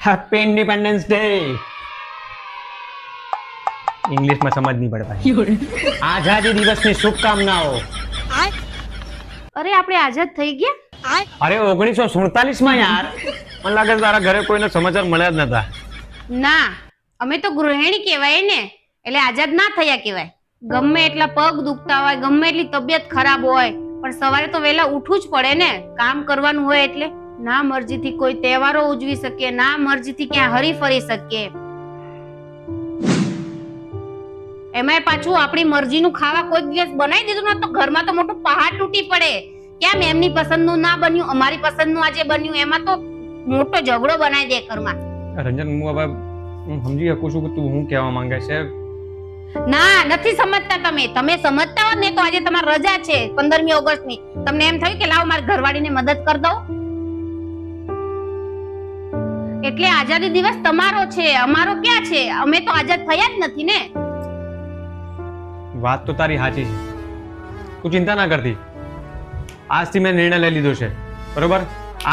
Happy independence day. English में समझ नहीं पड़ पाई। आजादी दिवस ની શુભકામનાઓ। અરે આપણે આઝાદ થઈ ગયા? અરે 1947 માં યાર, મને લાગે તારા ઘરે કોઈને સમાચાર મળ્યા જ નતા। ના, અમે તો ગૃહિણી કહેવાય ને, એટલે આઝાદ ના થયા કહેવાય। ગમે એટલા પગ દુખતા હોય, ગમે એટલી તબિયત ખરાબ હોય, પણ સવારે તો વહેલા ઉઠવું જ પડે ને, કામ કરવાનું હોય એટલે। ના મરજીથી કોઈ તહેવારો ઉજવી શકીએ, ના મરજીથી ક્યાં હરી ફરી શકીએ। એમાંય પાછું આપણી મરજીનું ખાવા કોઈ દિવસ બનાવી દીધું ને તો ઘરમાં તો મોટું પહાડ તૂટી પડે। કેમ એમની પસંદનું ના બન્યું, અમારી પસંદનું આજે બન્યું, એમાં તો મોટો ઝઘડો બનાવી દે ઘરમાં। રંજન, હું સમજી શકું છું કે તું શું કહેવા માંગે છે। ના, નથી સમજતા તમે સમજતા હોત ને તો આજે તમારી રજા છે 15મી ઓગસ્ટની। તમને એમ થયું કે લાવ મારી ઘરવાળીને મદદ કરી દઉં, એટલે આઝાદી દિવસ તમારો છે, અમારો ક્યાં છે? અમે તો આઝાદ થયા જ નથી ને। વાત તો તારી સાચી છે, તું ચિંતા ના કરતી। આજથી મેં નિર્ણય લઈ લીધો છે, બરોબર?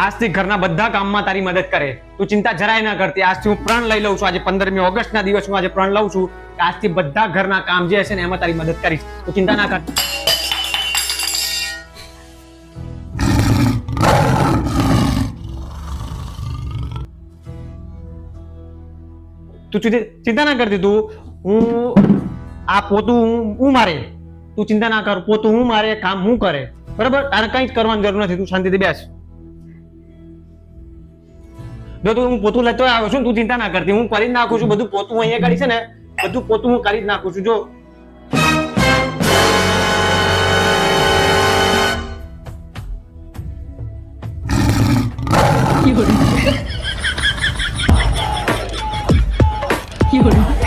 આજથી ઘરના બધા કામમાં તારી મદદ કરે, તું ચિંતા જરાય ના કરતી। આજથી હું પ્રણ લઈ લઉં છું, આજે 15મી ઓગસ્ટના દિવસ હું આજે પ્રણ લઉં છું કે આજથી બધા ઘરના કામ જે હશે ને એમાં તારી મદદ કરીશ, તું ચિંતા ના કર। તું ચિંતા ના કરતી, તું હું આ પોતું હું મારે, તું ચિંતા ના કર, પોતું હું મારે, કામ હું કરે, બરાબર? તારે કઈ જ કરવાની જરૂર નથી, તું શાંતિથી બેસ। જો તું હું પોતું લેતો આવ્યો છું, તું ચિંતા ના કરતી, હું કરી જ નાખું છું બધું પોતું અહીંયા કરી છે ને, બધું પોતું હું કરી જ નાખું છું। જો有人。